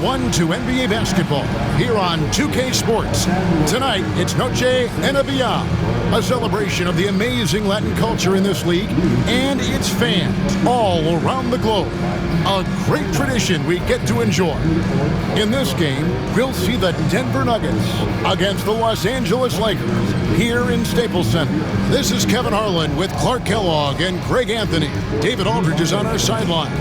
1 to NBA basketball here on 2K Sports. Tonight, it's Noche Enabia, a celebration of the amazing Latin culture in this league and its fans all around the globe. A great tradition we get to enjoy. In this game, we'll see the Denver Nuggets against the Los Angeles Lakers here in Staples Center. This is Kevin Harlan with Clark Kellogg and Greg Anthony. David Aldridge is on our sideline.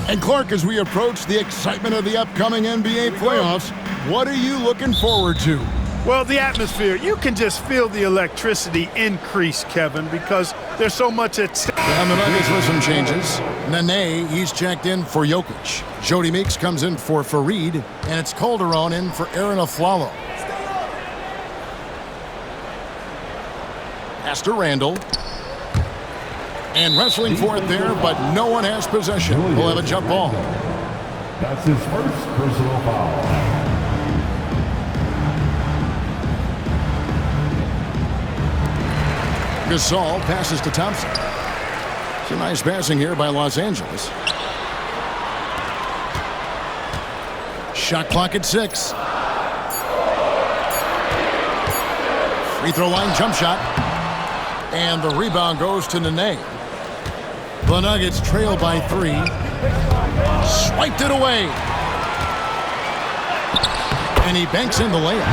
And Clark, as we approach the excitement of the upcoming NBA playoffs, what are you looking forward to? Well, the atmosphere. You can just feel the electricity increase, Kevin, because there's so much at stake. And the Nuggets with some changes. Nene, he's checked in for Jokic. Jody Meeks comes in for Fareed, and it's Calderon in for Aaron Aflalo. Pass to Randall. And wrestling for it there, but no one has possession. We'll have a jump ball. That's his first personal foul. Gasol passes to Thompson. It's a nice passing here by Los Angeles. Shot clock at 6. Free throw line jump shot. And the rebound goes to Nene. The Nuggets trail by 3. Swiped it away. And he banks in the layup.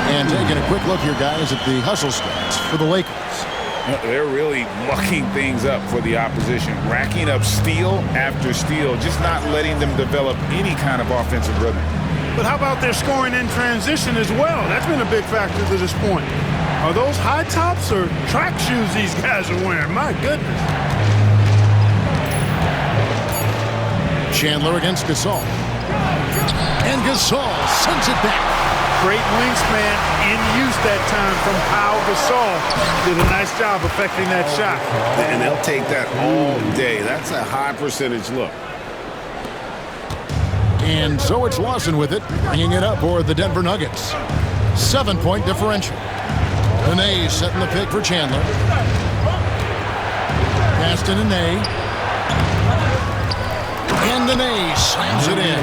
And taking a quick look here, guys, at the hustle stats for the Lakers. They're really mucking things up for the opposition, racking up steal after steal, just not letting them develop any kind of offensive rhythm. But how about their scoring in transition as well? That's been a big factor to this point. Are those high tops or track shoes these guys are wearing? My goodness. Chandler against Gasol. And Gasol sends it back. Great wingspan in use that time from Pau Gasol. Did a nice job affecting that shot. And they'll take that all day. That's a high percentage look. And so it's Lawson with it, bringing it up for the Denver Nuggets. 7-point differential. Nene setting the pick for Chandler. Pass to Nene. And Nene slams it in.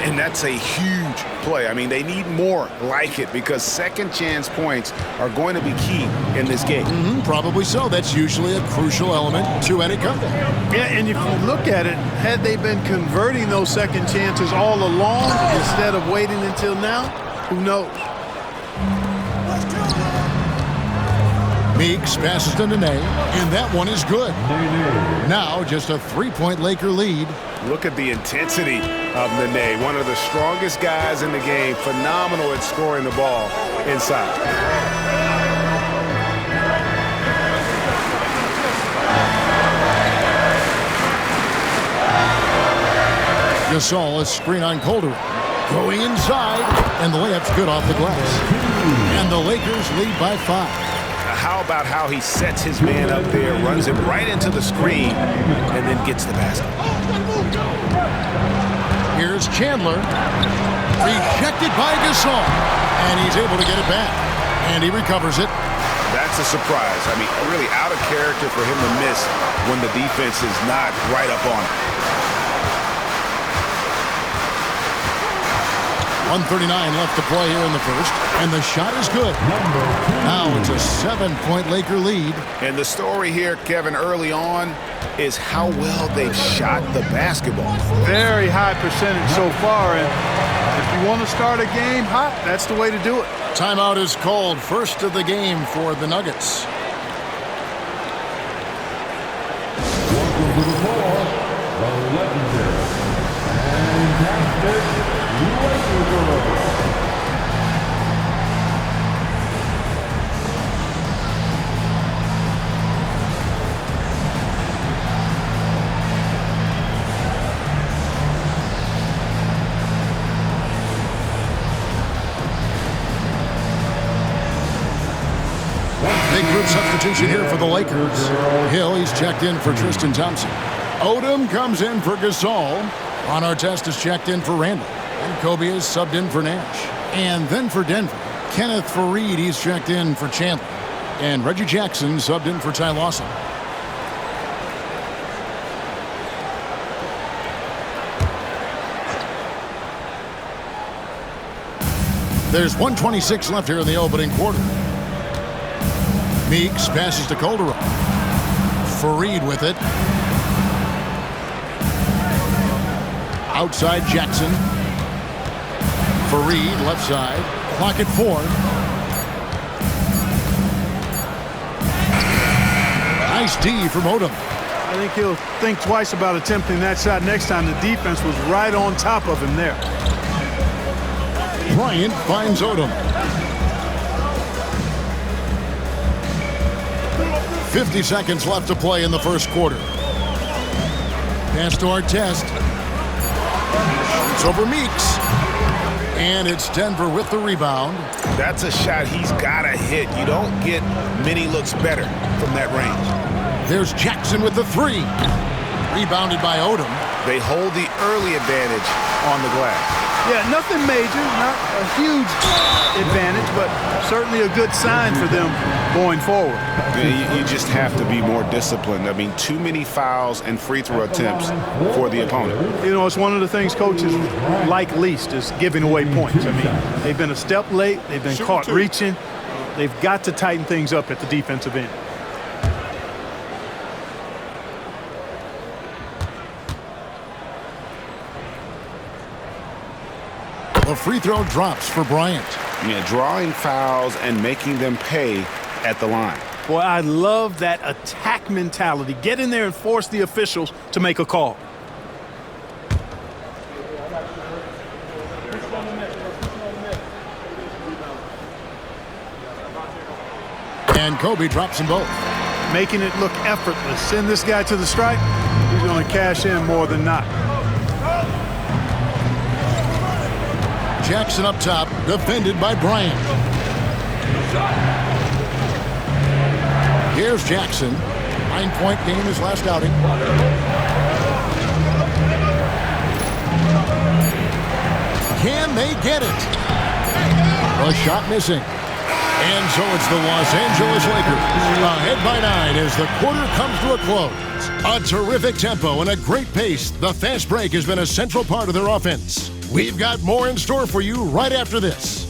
And that's a huge play. I mean, they need more like it because second chance points are going to be key in this game. Probably so. That's usually a crucial element to any comeback. Yeah, and if you look at it, had they been converting those second chances all along instead of waiting until now, who knows? Meeks passes to Nene, and that one is good. Now just a 3-point Laker lead. Look at the intensity of Nene, one of the strongest guys in the game, phenomenal at scoring the ball inside. Gasol is screen on Calderon. Going inside, and the layup's good off the glass. And the Lakers lead by 5. How about how he sets his man up there, runs him right into the screen, and then gets the basket. Here's Chandler. Rejected by Gasol. And he's able to get it back. And he recovers it. That's a surprise. I mean, really out of character for him to miss when the defense is not right up on him. 1:39 left to play here in the first, and the shot is good. Now it's a 7-point Laker lead. And the story here, Kevin, early on is how well they shot the basketball. Very high percentage so far, and if you want to start a game hot, that's the way to do it. Timeout is called. First of the game for the Nuggets. Welcome to the floor, the legendary, fantastic Laker girl. substitution here for the Lakers. Hill, he's checked in for Tristan Thompson. Odom comes in for Gasol. Ron Artest is checked in for Randall. And Kobe is subbed in for Nash. And then for Denver, Kenneth Faried, he's checked in for Chandler. And Reggie Jackson subbed in for Ty Lawson. There's 1:26 left here in the opening quarter. Meeks passes to Calderon. Faried with it. Outside Jackson. Faried left side. Clock at 4. Nice D from Odom. I think he'll think twice about attempting that shot next time. The defense was right on top of him there. Bryant finds Odom. 50 seconds left to play in the first quarter. Pass to Artest. It's over Meeks. And it's Denver with the rebound. That's a shot he's got to hit. You don't get many looks better from that range. There's Jackson with the 3. Rebounded by Odom. They hold the early advantage on the glass. Yeah, nothing major, not a huge advantage, but certainly a good sign for them going forward. You just have to be more disciplined. I mean, too many fouls and free throw attempts for the opponent. You know, it's one of the things coaches like least is giving away points. I mean, they've been a step late. They've been caught reaching. They've got to tighten things up at the defensive end. The free throw drops for Bryant. Yeah, drawing fouls and making them pay at the line. Boy, I love that attack mentality. Get in there and force the officials to make a call. And Kobe drops them both. Making it look effortless. Send this guy to the stripe. He's going to cash in more than not. Jackson up top, defended by Bryant. Here's Jackson. 9-point game his last outing. Can they get it? A shot missing. And so it's the Los Angeles Lakers ahead by 9 as the quarter comes to a close. A terrific tempo and a great pace. The fast break has been a central part of their offense. We've got more in store for you right after this.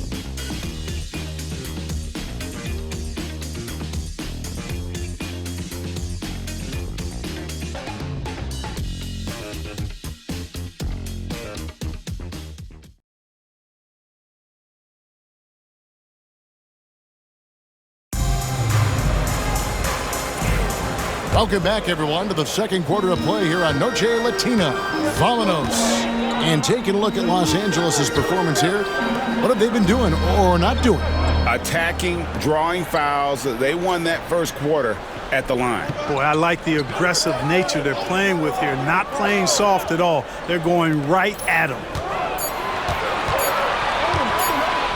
Welcome back, everyone, to the second quarter of play here on Noche Latina. Vallanos. And taking a look at Los Angeles' performance here, what have they been doing or not doing? Attacking, drawing fouls. They won that first quarter at the line. Boy, I like the aggressive nature they're playing with here. Not playing soft at all. They're going right at them.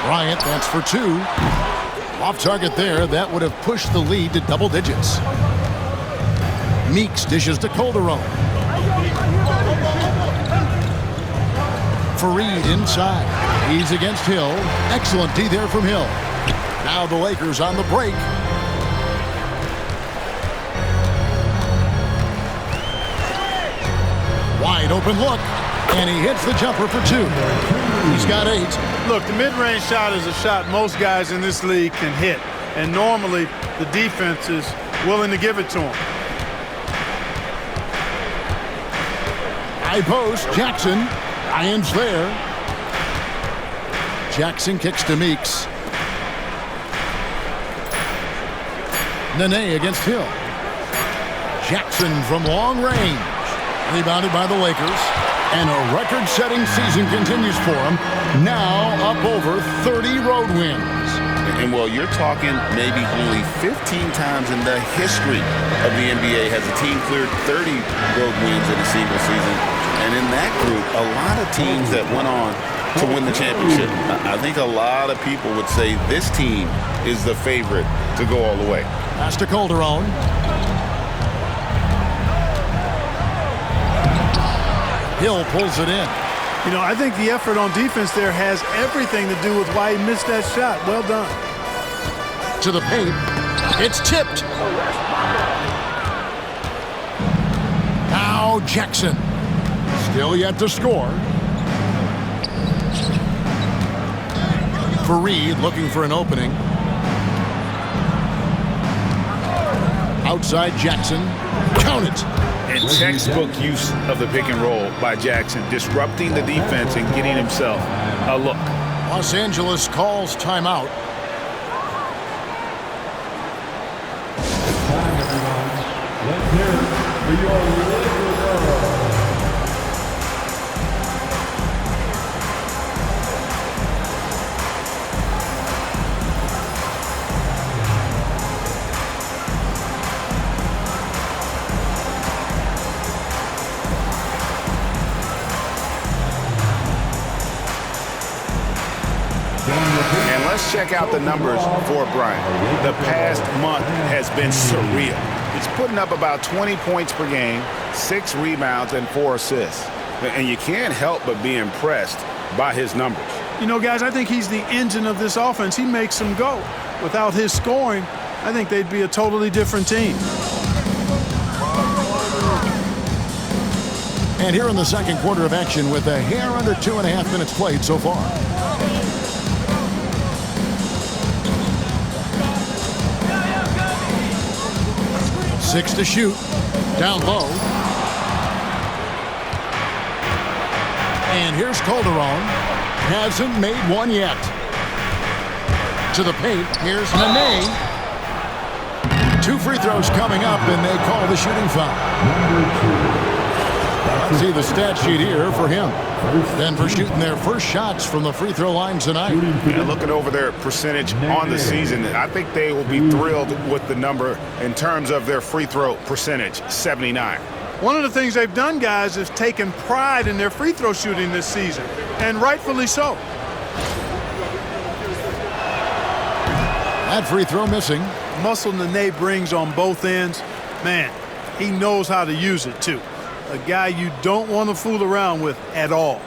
Bryant, that's for 2. Off target there. That would have pushed the lead to double digits. Meeks dishes to Calderon. Faried inside. He's against Hill. Excellent D there from Hill. Now the Lakers on the break. Wide open look. And he hits the jumper for 2. He's got 8. Look, the mid-range shot is a shot most guys in this league can hit. And normally the defense is willing to give it to him. High post. Jackson. Irons there. Jackson kicks to Meeks. Nene against Hill. Jackson from long range. Rebounded by the Lakers. And a record-setting season continues for him. Now up over 30 road wins. And, well, you're talking maybe only 15 times in the history of the NBA has a team cleared 30 road wins in a single season. And in that group, a lot of teams that went on to win the championship. I think a lot of people would say this team is the favorite to go all the way. Pass to Calderon. Hill pulls it in. You know, I think the effort on defense there has everything to do with why he missed that shot. Well done. To the paint. It's tipped. Now Jackson. Still yet to score. Fareed looking for an opening. Outside Jackson. Count it. And textbook use of the pick and roll by Jackson, disrupting the defense and getting himself a look. Los Angeles calls timeout. Time, everyone. Let's hear it for your Lakers. And let's check out the numbers for Bryant. The past month has been surreal. He's putting up about 20 points per game, 6 rebounds, and 4 assists. And you can't help but be impressed by his numbers. You know, guys, I think he's the engine of this offense. He makes them go. Without his scoring, I think they'd be a totally different team. And here in the second quarter of action with a hair under 2.5 minutes played so far. Six to shoot. Down low. And here's Calderon. Hasn't made one yet. To the paint. Here's Nene. 2 free throws coming up, and they call the shooting foul. Let's see the stat sheet here for him. Denver shooting their first shots from the free throw line tonight. Yeah, looking over their percentage on the season, I think they will be thrilled with the number in terms of their free throw percentage, 79. One of the things they've done, guys, is taken pride in their free throw shooting this season, and rightfully so. That free throw missing. Muscle Nene brings on both ends. Man, he knows how to use it, too. A guy you don't want to fool around with at all.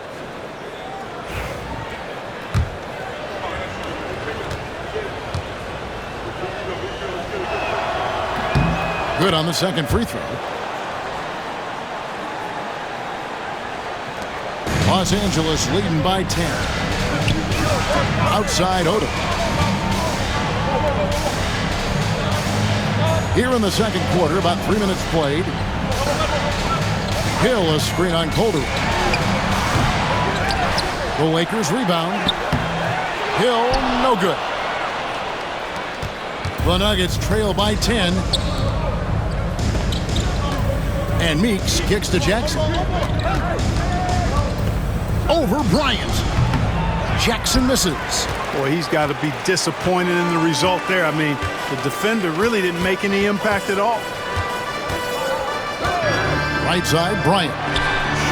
Good on the second free throw. Los Angeles leading by 10. Outside Odom. Here in the second quarter, about 3 minutes played. Hill, a screen on Calderon. The Lakers rebound. Hill, no good. The Nuggets trail by 10. And Meeks kicks to Jackson. Over Bryant. Jackson misses. Boy, he's got to be disappointed in the result there. I mean, the defender really didn't make any impact at all. Right side, Bryant.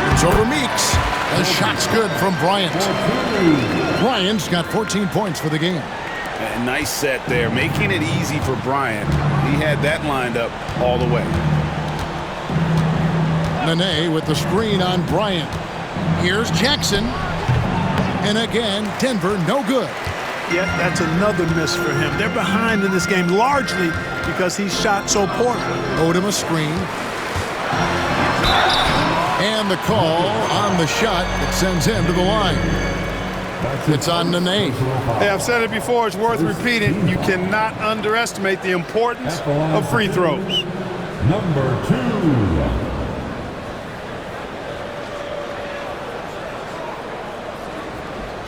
Shoots over Meeks. The shot's good from Bryant. Bryant's got 14 points for the game. A nice set there, making it easy for Bryant. He had that lined up all the way. Nene with the screen on Bryant. Here's Jackson. And again, Denver no good. Yeah, that's another miss for him. They're behind in this game largely because he shot so poorly. Odom a screen. And the call on the shot that sends him to the line. It's on Nene. Hey, I've said it before. It's worth repeating. You cannot underestimate the importance of free throws. Number 2.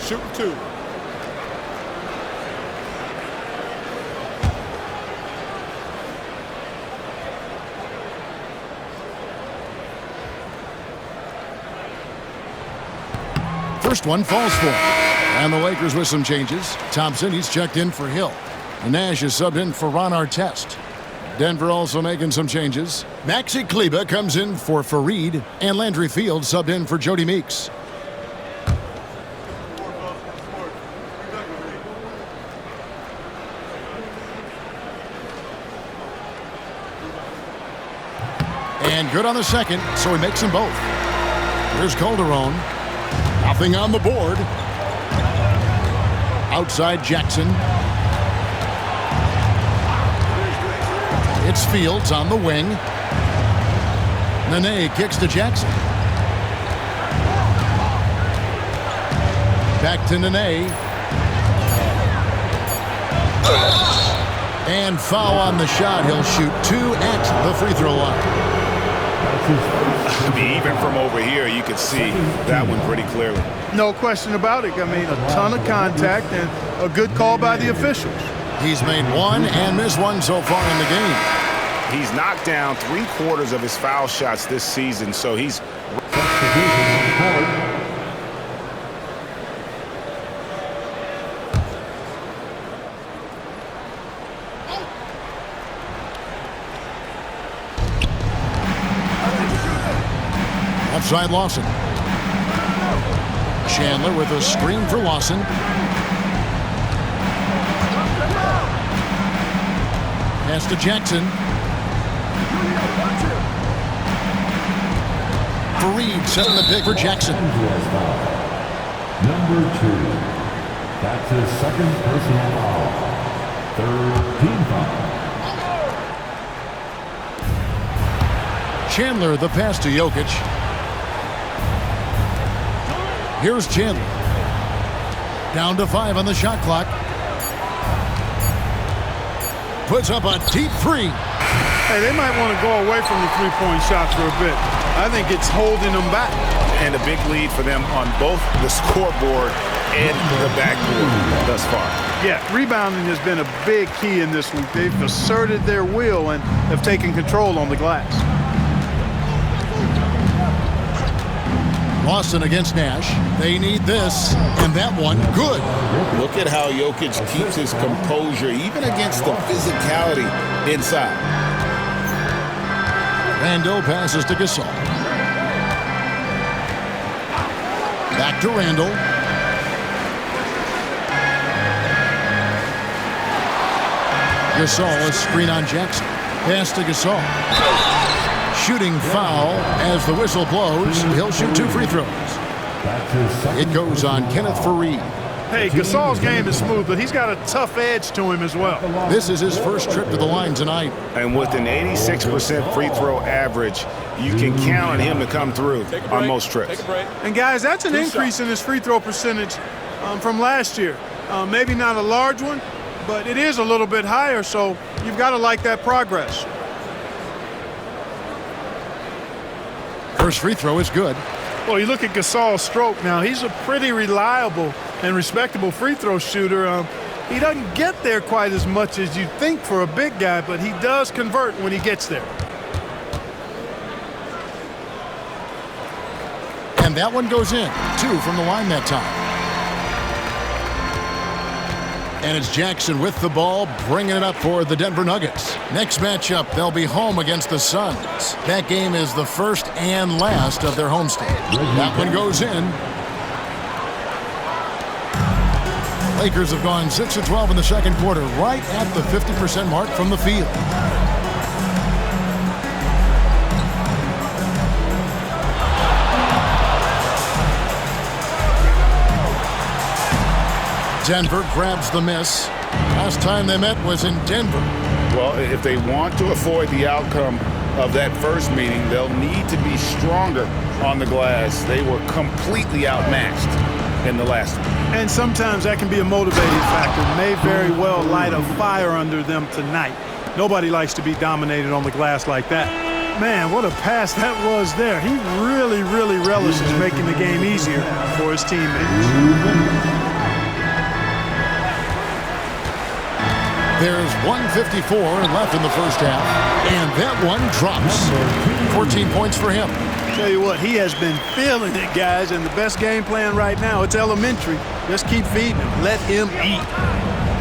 Shoot 2. First one falls for him. And the Lakers with some changes. Thompson, he's checked in for Hill. Nash is subbed in for Ron Artest. Denver also making some changes. Maxi Kleber comes in for Fareed. And Landry Fields subbed in for Jody Meeks. And good on the second, so he makes them both. Here's Calderon. Nothing on the board. Outside Jackson. It's Fields on the wing. Nene kicks to Jackson. Back to Nene. And foul on the shot. He'll shoot 2 at the free throw line. I mean, even from over here, you could see that one pretty clearly. No question about it. I mean, a ton of contact and a good call by the officials. He's made one and missed one so far in the game. He's knocked down 3/4 of his foul shots this season, so he's... Outside Lawson. Chandler with a screen for Lawson. Pass to Jackson. Fareed setting the pick for Jackson. Number 2. That's his second personal foul. Third team foul. Chandler the pass to Jokic. Here's Chandler. Down to 5 on the shot clock. Puts up a deep 3. Hey, they might want to go away from the three-point shot for a bit. I think it's holding them back. And a big lead for them on both the scoreboard and the backboard thus far. Yeah, rebounding has been a big key in this week. They've asserted their will and have taken control on the glass. Lawson against Nash. They need this, and that one good. Look at how Jokic keeps his composure, even against the physicality inside. Randall passes to Gasol. Back to Randall. Gasol, a screen on Jackson. Pass to Gasol. Shooting foul as the whistle blows. He'll shoot 2 free throws. It goes on Kenneth Fareed. Hey, Gasol's game is smooth, but he's got a tough edge to him as well. This is his first trip to the line tonight. And with an 86% free throw average, you can count on him to come through on most trips. And guys, that's an increase in his free throw percentage from last year. Maybe not a large one, but it is a little bit higher, so you've got to like that progress. First free throw is good. Well, you look at Gasol's stroke now. He's a pretty reliable and respectable free throw shooter. He doesn't get there quite as much as you'd think for a big guy, but he does convert when he gets there. And that one goes in. 2 from the line that time. And it's Jackson with the ball, bringing it up for the Denver Nuggets. Next matchup, they'll be home against the Suns. That game is the first and last of their homestand. That one goes in. Lakers have gone 6 of 12 in the second quarter, right at the 50% mark from the field. Denver grabs the miss. Last time they met was in Denver. Well, if they want to avoid the outcome of that first meeting, they'll need to be stronger on the glass. They were completely outmatched in the last one. And sometimes that can be a motivating factor. May very well light a fire under them tonight. Nobody likes to be dominated on the glass like that. Man, what a pass that was there. He really, really relishes making the game easier for his teammates. There's 1:54 left in the first half, and that one drops. 14 points for him. Tell you what, he has been feeling it, guys, and the best game plan right now, it's elementary. Just keep feeding him. Let him eat.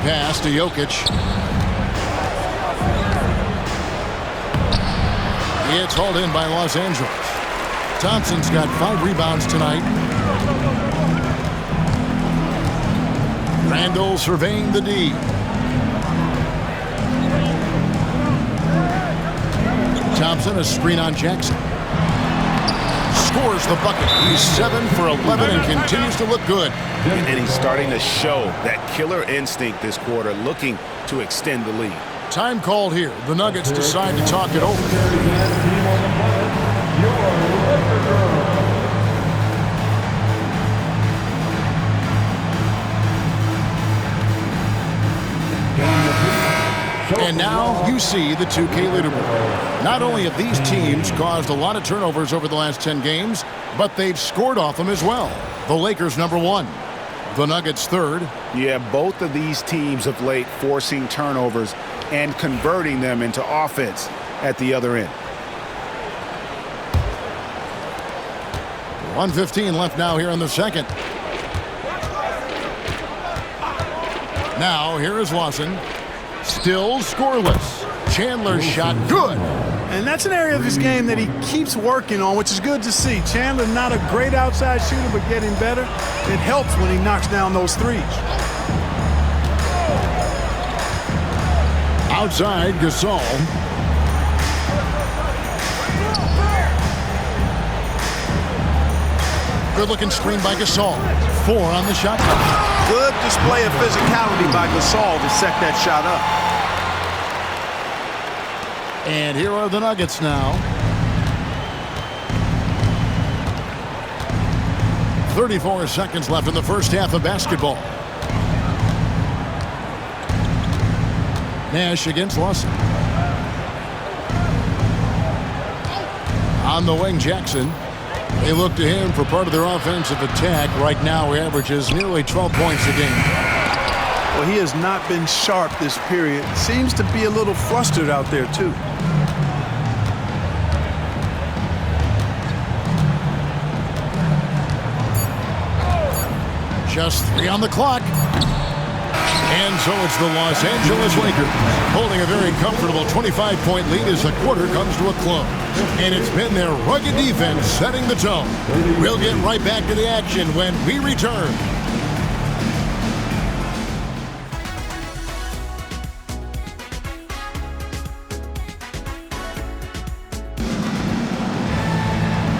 Pass to Jokic. It's hauled in by Los Angeles. Thompson's got 5 rebounds tonight. Randall surveying the D. Thompson, a screen on Jackson. Scores the bucket. He's 7 for 11 and continues to look good. And he's starting to show that killer instinct this quarter, looking to extend the lead. Time called here. The Nuggets decide to talk it over. And now you see the 2K leaderboard. Not only have these teams caused a lot of turnovers over the last 10 games, but they've scored off them as well. The Lakers #1. The Nuggets 3rd. Yeah, both of these teams of late forcing turnovers and converting them into offense at the other end. 1:15 left now here in the second. Now here is Lawson. Still scoreless. Chandler's shot good. And that's an area of his game that he keeps working on, which is good to see. Chandler not a great outside shooter, but getting better. It helps when he knocks down those threes. Outside, Gasol. Good-looking screen by Gasol. 4 on the shot clock. Good display of physicality by Gasol to set that shot up. And here are the Nuggets now. 34 seconds left in the first half of basketball. Nash against Lawson. On the wing, Jackson. They look to him for part of their offensive attack. Right now, he averages nearly 12 points a game. Well, he has not been sharp this period. Seems to be a little flustered out there, too. Just 3 on the clock. And so it's the Los Angeles Lakers holding a very comfortable 25-point lead as the quarter comes to a close. And it's been their rugged defense setting the tone. We'll get right back to the action when we return.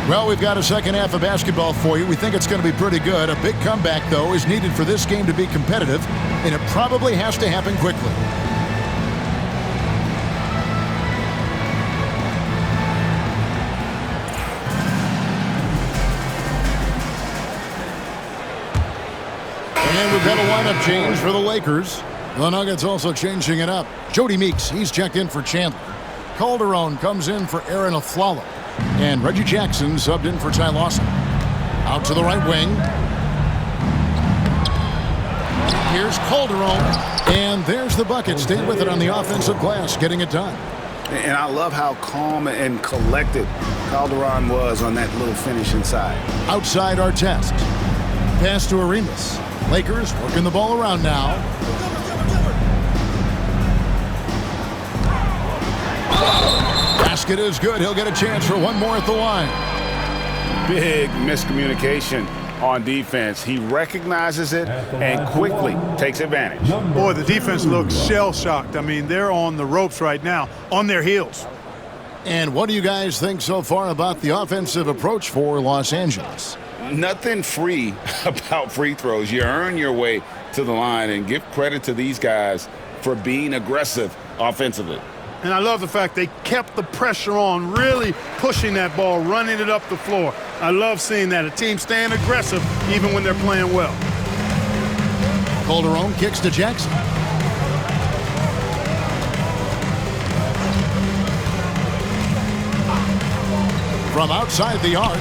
Well, we've got a second half of basketball for you. We think it's going to be pretty good. A big comeback, though, is needed for this game to be competitive, and it probably has to happen quickly. And we've got a lineup change for the Lakers. The Nuggets also changing it up. Jody Meeks, he's checked in for Chandler. Calderon comes in for Aaron Aflalo. And Reggie Jackson subbed in for Ty Lawson. Out to the right wing. Here's Calderon. And there's the bucket. Stayed with it on the offensive glass, getting it done. And I love how calm and collected Calderon was on that little finish inside. Outside Artest. Pass to Arenas. Lakers working the ball around now. Basket is good. He'll get a chance for one more at the line. Big miscommunication on defense. He recognizes it and quickly takes advantage. Boy, the defense looks shell-shocked. I mean, they're on the ropes right now, on their heels. And what do you guys think so far about the offensive approach for Los Angeles? Nothing free about free throws. You earn your way to the line, and give credit to these guys for being aggressive offensively. And I love the fact they kept the pressure on, really pushing that ball, running it up the floor. I love seeing that, a team staying aggressive even when they're playing well. Calderon kicks to Jackson. From outside the arc,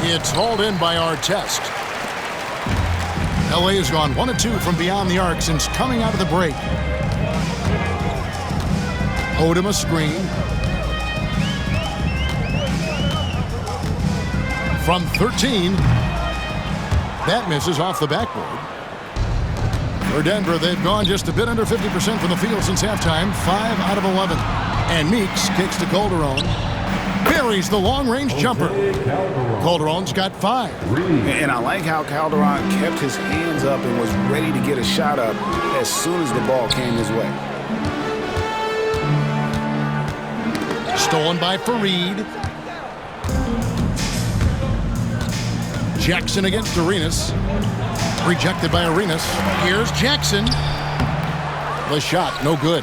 it's hauled in by Artest. LA has gone 1 of 2 from beyond the arc since coming out of the break. Odom a screen. From 13. That misses off the backboard. For Denver, they've gone just a bit under 50% from the field since halftime. 5 out of 11. And Meeks kicks to Calderon. Buries the long-range jumper. Calderon's got 5. And I like how Calderon kept his hands up and was ready to get a shot up as soon as the ball came his way. Stolen by Faried. Jackson against Arenas. Rejected by Arenas. Here's Jackson. The shot, no good.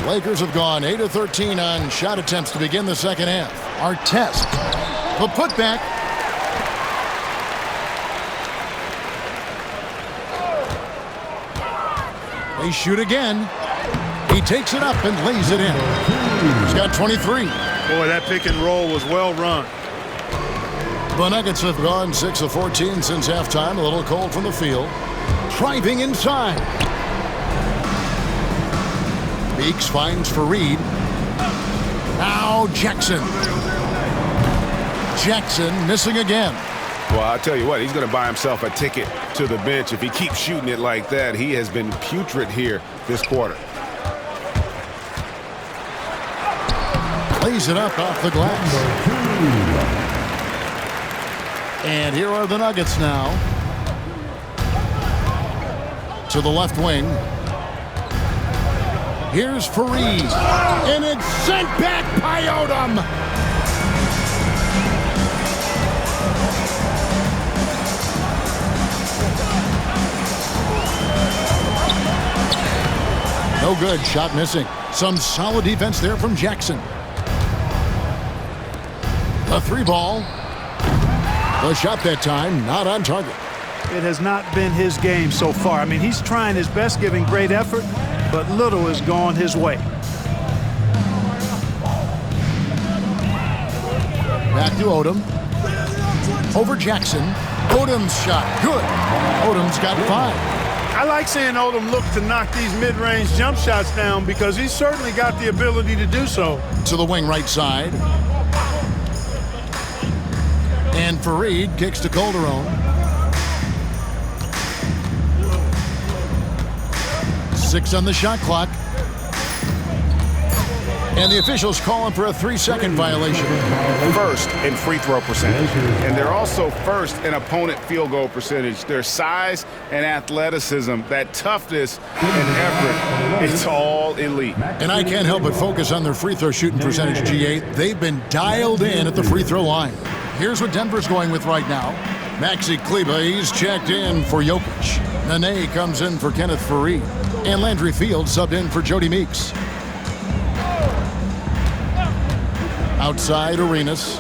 Lakers have gone 8 of 13 on shot attempts to begin the second half. Artest, the putback. They shoot again. He takes it up and lays it in. He's got 23. Boy, that pick and roll was well run. The Nuggets have gone 6 of 14 since halftime. A little cold from the field. Driving inside. Beeks finds Faried. Now Jackson. Jackson missing again. Well, I'll tell you what, he's going to buy himself a ticket to the bench if he keeps shooting it like that. He has been putrid here this quarter. Lays it up off the glass. And here are the Nuggets now. To the left wing. Here's Faried. And it's sent back by Odom. No good. Shot missing. Some solid defense there from Jackson. The three ball. The shot that time, not on target. It has not been his game so far. I mean, he's trying his best, giving great effort, but little has gone his way. Back to Odom. Over Jackson. Odom's shot. Good. Odom's got 5. I like seeing Odom look to knock these mid-range jump shots down because he's certainly got the ability to do so. To the wing right side. And Faried kicks to Calderon. 6 on the shot clock. And the officials calling for a 3-second violation. First in free throw percentage. And they're also first in opponent field goal percentage. Their size and athleticism, that toughness and effort, it's all elite. And I can't help but focus on their free throw shooting percentage, GA. They've been dialed in at the free throw line. Here's what Denver's going with right now. Maxi Kleber, he's checked in for Jokic. Nene comes in for Kenneth Faried. And Landry Fields subbed in for Jody Meeks. Outside Arenas.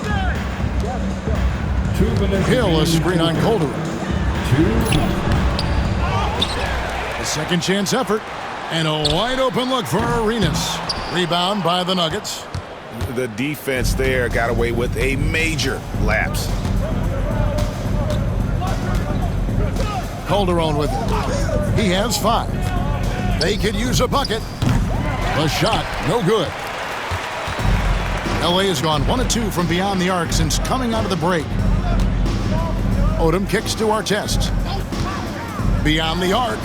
Hill, a screen on Calderon. A second chance effort. And a wide open look for Arenas. Rebound by the Nuggets. The defense there got away with a major lapse. Calderon with it. He has 5. They could use a bucket. The shot, no good. LA has gone 1 of 2 from beyond the arc since coming out of the break. Odom kicks to Artest. Beyond the arc.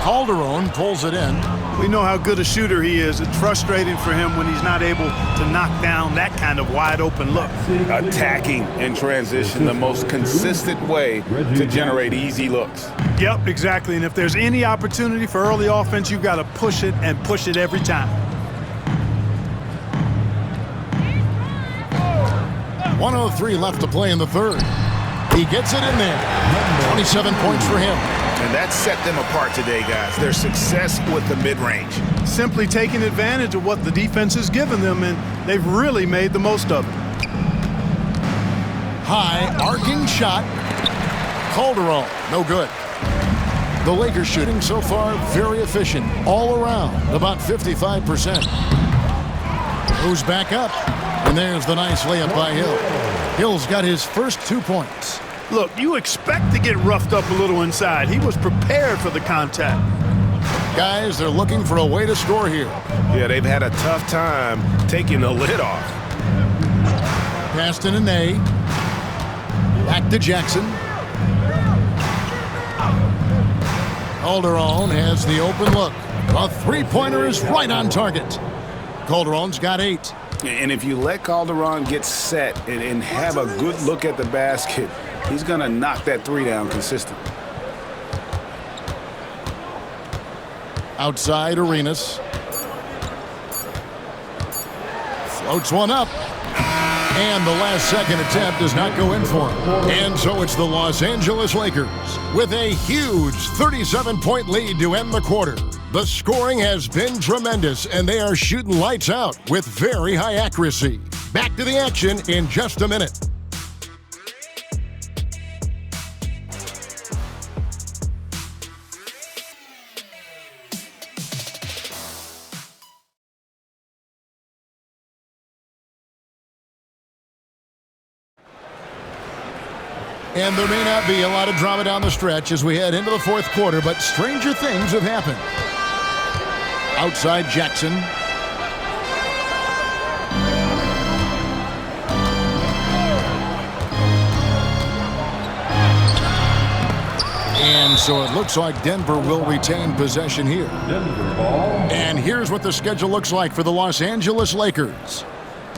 Calderon pulls it in. We know how good a shooter he is. It's frustrating for him when he's not able to knock down that kind of wide open look. Attacking in transition, the most consistent way to generate easy looks. Yep, exactly. And if there's any opportunity for early offense, you've got to push it and push it every time. 1:03 left to play in the third. He gets it in there. 27 points for him. And that set them apart today, guys. Their success with the mid-range. Simply taking advantage of what the defense has given them, and they've really made the most of it. High arcing shot. Calderon, no good. The Lakers shooting so far very efficient all around, about 55%. Goes back up, and there's the nice layup by Hill. Hill's got his first 2 points. Look, you expect to get roughed up a little inside. He was prepared for the contact. Guys, they're looking for a way to score here. Yeah, they've had a tough time taking the lid off. Pass to Nene. Back to Jackson. Calderon has the open look. A three-pointer is right on target. Calderon's got 8. And if you let Calderon get set and have a good look at the basket, he's going to knock that 3 down consistently. Outside Arenas. Floats one up. And the last second attempt does not go in for him. And so it's the Los Angeles Lakers with a huge 37-point lead to end the quarter. The scoring has been tremendous, and they are shooting lights out with very high accuracy. Back to the action in just a minute. And there may not be a lot of drama down the stretch as we head into the fourth quarter, but stranger things have happened. Outside Jackson. And so it looks like Denver will retain possession here. And here's what the schedule looks like for the Los Angeles Lakers.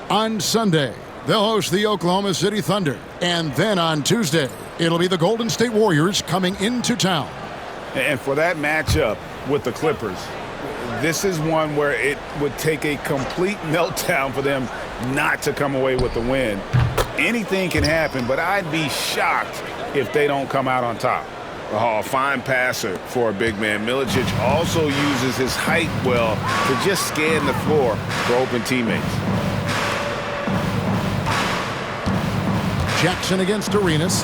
On Sunday, they'll host the Oklahoma City Thunder. And then on Tuesday, it'll be the Golden State Warriors coming into town. And for that matchup with the Clippers, this is one where it would take a complete meltdown for them not to come away with the win. Anything can happen, but I'd be shocked if they don't come out on top. Oh, fine passer for a big man. Milicic also uses his height well to just scan the floor for open teammates. Jackson against Arenas.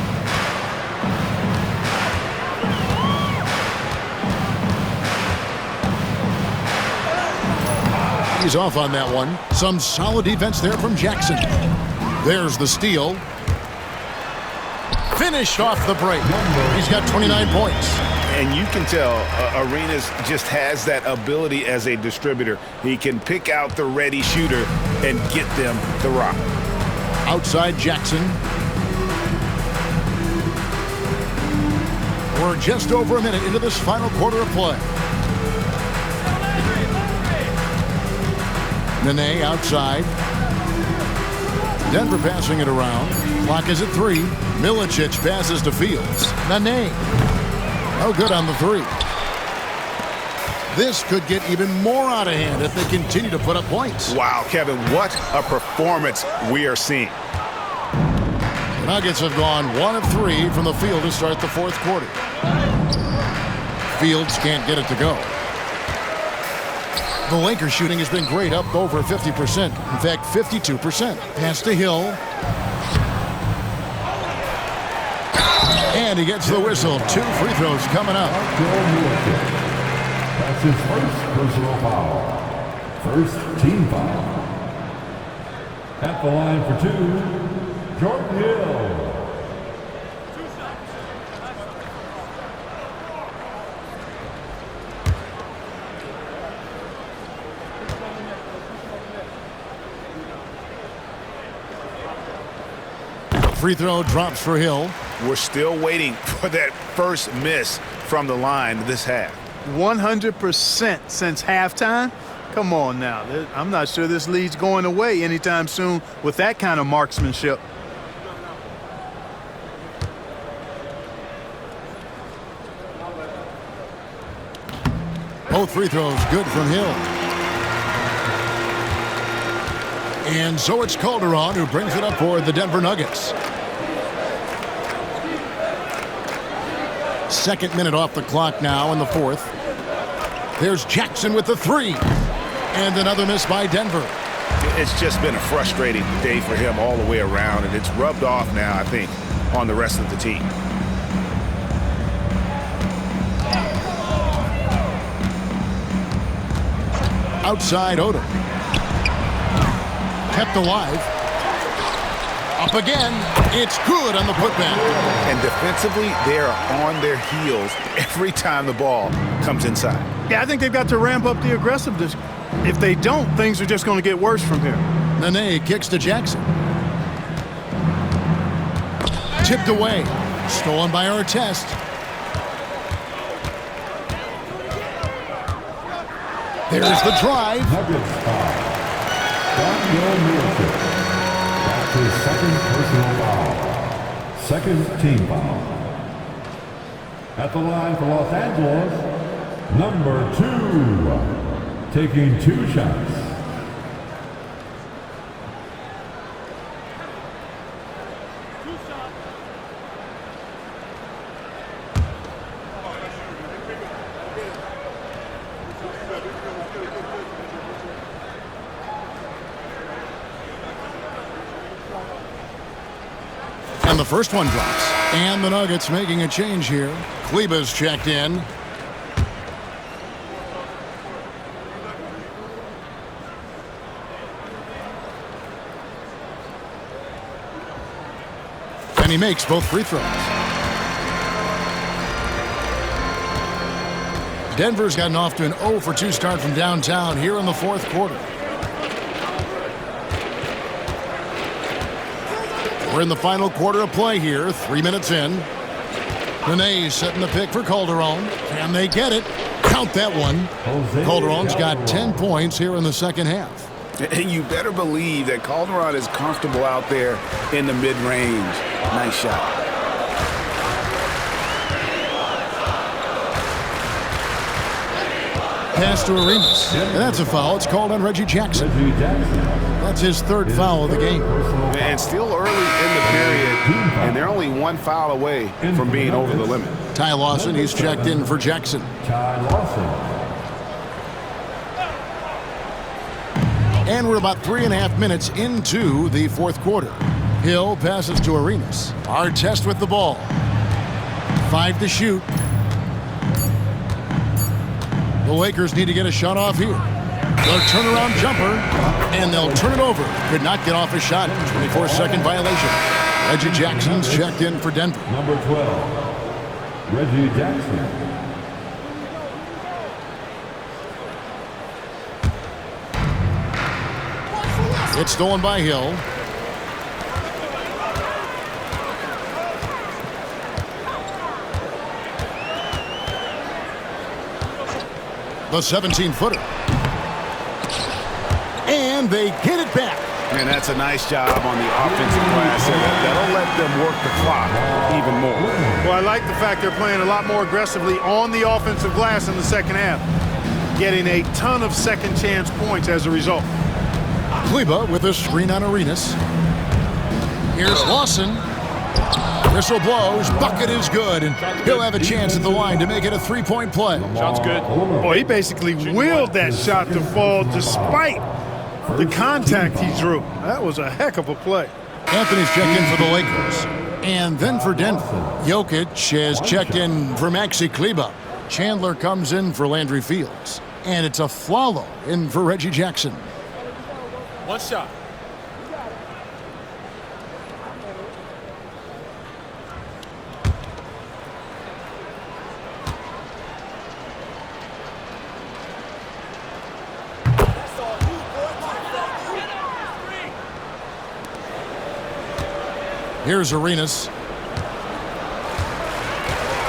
He's off on that one. Some solid defense there from Jackson. There's the steal. Finished off the break. He's got 29 points. And you can tell Arenas just has that ability as a distributor. He can pick out the ready shooter and get them the rock. Outside Jackson. We're just over a minute into this final quarter of play. Nene outside. Denver passing it around. Clock is at 3. Milicic passes to Fields. Nene. No good on the 3. This could get even more out of hand if they continue to put up points. Wow, Kevin, what a performance we are seeing. The Nuggets have gone 1 of 3 from the field to start the fourth quarter. Fields can't get it to go. The Lakers shooting has been great, up over 50%. In fact, 52%. Pass to Hill. And he gets the whistle. 2 free throws coming up. That's his first personal foul. First team foul. At the line for 2, Jordan Hill. Free throw drops for Hill. We're still waiting for that first miss from the line this half. 100% since halftime? Come on now. I'm not sure this lead's going away anytime soon with that kind of marksmanship. Both free throws good from Hill. And so it's Calderon who brings it up for the Denver Nuggets. Second minute off the clock now in the fourth. There's Jackson with the 3. And another miss by Denver. It's just been a frustrating day for him all the way around, and it's rubbed off now, I think, on the rest of the team. Outside Odom. Kept alive. Up again. It's good on the putback. And defensively, they are on their heels every time the ball comes inside. Yeah, I think they've got to ramp up the aggressiveness. If they don't, things are just going to get worse from here. Nene kicks to Jackson. Tipped away. Stolen by Artest. There's the drive. Nuggets foul. Daniel Milicic. That's his second personal foul. Second team foul. At the line for Los Angeles, number 2. Taking 2 shots. And the first one drops. And the Nuggets making a change here. Kleba's checked in. And he makes both free throws. Denver's gotten off to an 0 for 2 start from downtown here in the fourth quarter. We're in the final quarter of play here, 3 minutes in. Nene setting the pick for Calderon. Can they get it? Count that one. Calderon's got 10 points here in the second half. And you better believe that Calderon is comfortable out there in the mid-range. Nice shot. Pass to Arenas. And that's a foul. It's called on Reggie Jackson. That's his third foul of the game. And still early in the period, and they're only 1 foul away from being over the limit. Ty Lawson, he's checked in for Jackson. Ty Lawson. And we're about 3.5 minutes into the fourth quarter. Hill passes to Arenas. Artest with the ball. 5 to shoot. The Lakers need to get a shot off here. They'll turnaround jumper, and they'll turn it over. Could not get off a shot. 24-second violation. Reggie Jackson's checked in for Denver. Number 12, Reggie Jackson. It's stolen by Hill. The 17-footer. And they get it back. And that's a nice job on the offensive glass. That'll let them work the clock even more. Well, I like the fact they're playing a lot more aggressively on the offensive glass in the second half, getting a ton of second chance points as a result. Kleba with a screen on Arenas. Here's Lawson. Whistle blows. Bucket is good, and he'll have a chance at the line to make it a three-point play. Shot's good. Boy, he basically willed that shot to fall despite the contact he drew. That was a heck of a play. Anthony's checked in for the Lakers. And then for Denver, Jokic has checked in for Maxi Kleber. Chandler comes in for Landry Fields. And it's a Flalo in for Reggie Jackson. One shot. Here's Arenas.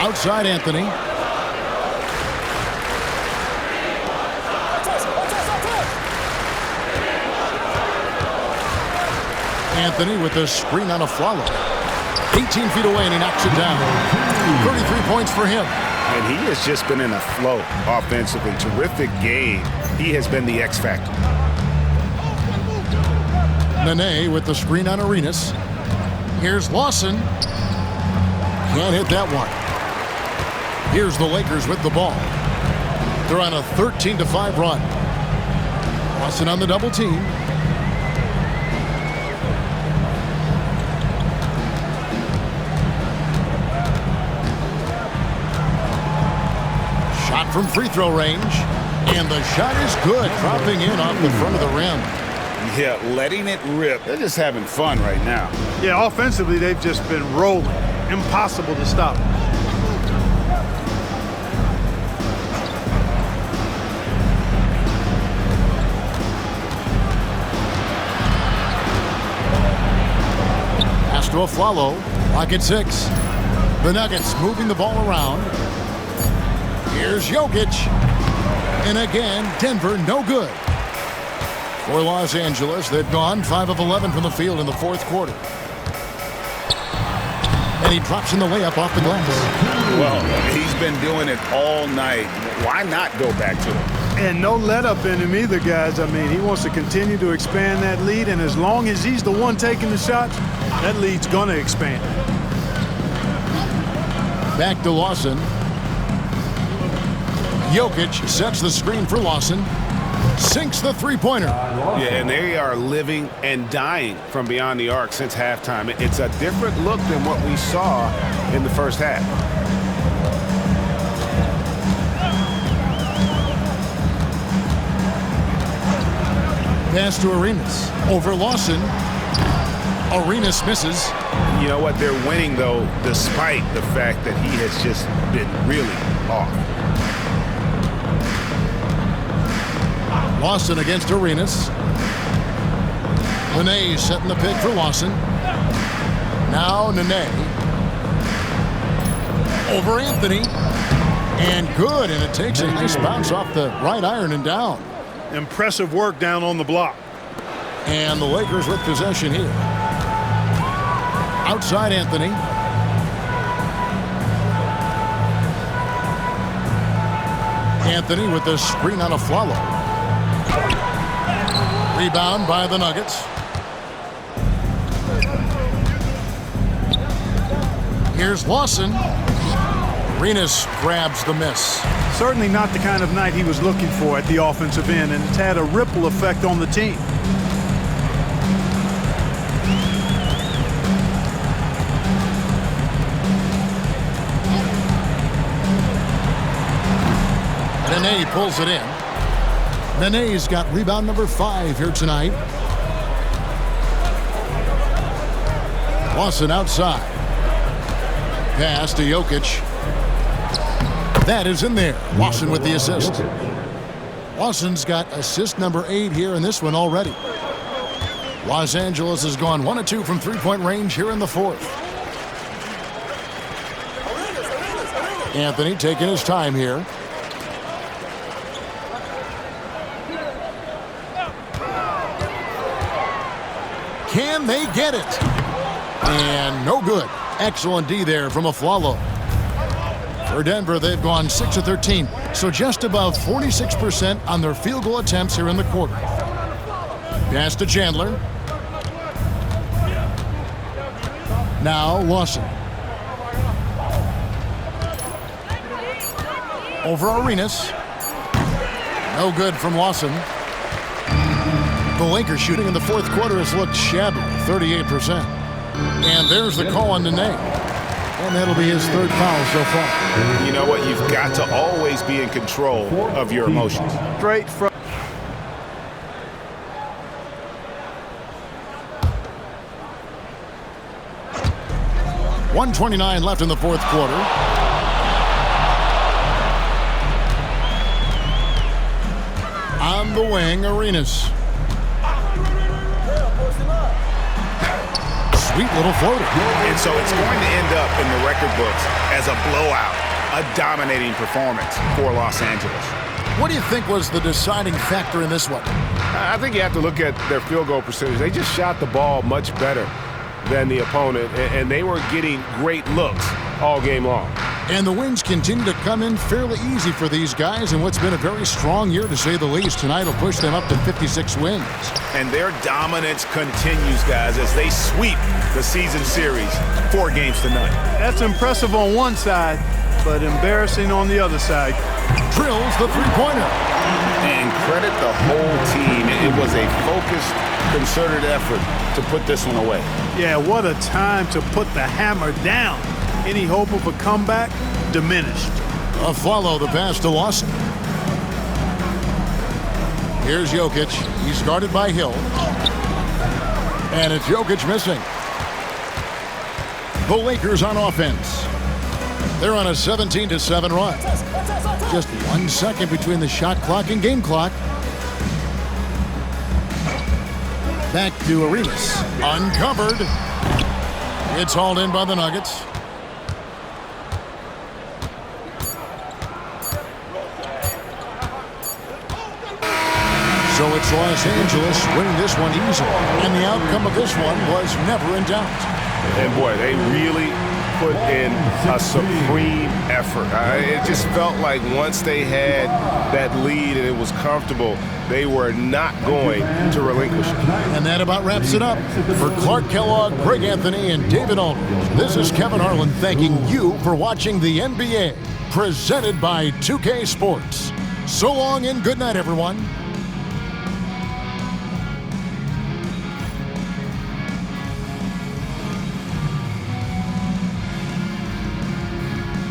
Outside Anthony. Anthony with the screen on a Flalo. 18 feet away and he knocks it down. 33 points for him. And he has just been in a flow offensively. Terrific game. He has been the X factor. Nene with the screen on Arenas. Here's Lawson. Can't hit that one. Here's the Lakers with the ball. They're on a 13-5 run. Lawson on the double team. Shot from free throw range. And the shot is good, dropping in off the front of the rim. Yeah, letting it rip. They're just having fun right now. Yeah, offensively, they've just been rolling. Impossible to stop. Pass to a Flalo. Lock at 6. The Nuggets moving the ball around. Here's Jokic. And again, Denver no good. For Los Angeles, they've gone 5 of 11 from the field in the fourth quarter. And he drops in the layup off the glass. Well, he's been doing it all night. Why not go back to it? And no let up in him either, guys. I mean, he wants to continue to expand that lead, and as long as he's the one taking the shots, That lead's going to expand. Back to Lawson. Jokic sets the screen for Lawson. Sinks the three-pointer. Yeah, and they are living and dying from beyond the arc since halftime. It's a different look than what we saw in the first half. Pass to Arenas. Over Lawson. Arenas misses. You know what? They're winning, though, despite the fact that he has just been really off. Lawson against Arenas. Nene setting the pick for Lawson. Now Nene. Over Anthony. And good, and it takes a nice bounce off the right iron and down. Impressive work down on the block. And the Lakers with possession here. Outside Anthony. Anthony with the screen on Afflalo. Rebound by the Nuggets. Here's Lawson. Arenas grabs the miss. Certainly not the kind of night he was looking for at the offensive end, and it's had a ripple effect on the team. Nene pulls it in. Nene's got rebound number 5 here tonight. Lawson outside. Pass to Jokic. That is in there. Lawson with the assist. Lawson's got assist number 8 here in this one already. Los Angeles has gone 1 of 2 from three-point range here in the fourth. Anthony taking his time here. Can they get it? And no good. Excellent D there from Afflalo. For Denver, they've gone 6 of 13, so just above 46% on their field goal attempts here in the quarter. Pass to Chandler. Now Lawson. Over Arenas. No good from Lawson. The Lakers shooting in the fourth quarter has looked shabby, 38%. And there's the call on Nene. And that'll be his 3rd foul so far. You know what? You've got to always be in control of your emotions. Straight from 1:29 left in the fourth quarter. On the wing, Arenas. Sweet little floater. And so it's going to end up in the record books as a blowout, a dominating performance for Los Angeles. What do you think was the deciding factor in this one? I think you have to look at their field goal percentage. They just shot the ball much better than the opponent, and they were getting great looks all game long. And the wins continue to come in fairly easy for these guys in what's been a very strong year, to say the least. Tonight will push them up to 56 wins. And their dominance continues, guys, as they sweep the season series 4 games to none. That's impressive on one side, but embarrassing on the other side. Drills the three-pointer. And credit the whole team. It was a focused, concerted effort to put this one away. Yeah, what a time to put the hammer down. Any hope of a comeback diminished. Follow the pass to Lawson. Here's Jokic. He's guarded by Hill. And it's Jokic missing. The Lakers on offense. They're on a 17-7 run. Just 1 second between the shot clock and game clock. Back to Arenas. Uncovered. It's hauled in by the Nuggets. So it's Los Angeles winning this one easily. And the outcome of this one was never in doubt. And boy, they really put in a supreme effort. It just felt like once they had that lead and it was comfortable, they were not going to relinquish it. And that about wraps it up. For Clark Kellogg, Greg Anthony, and David Aldridge, this is Kevin Harlan thanking you for watching the NBA, presented by 2K Sports. So long and good night, everyone.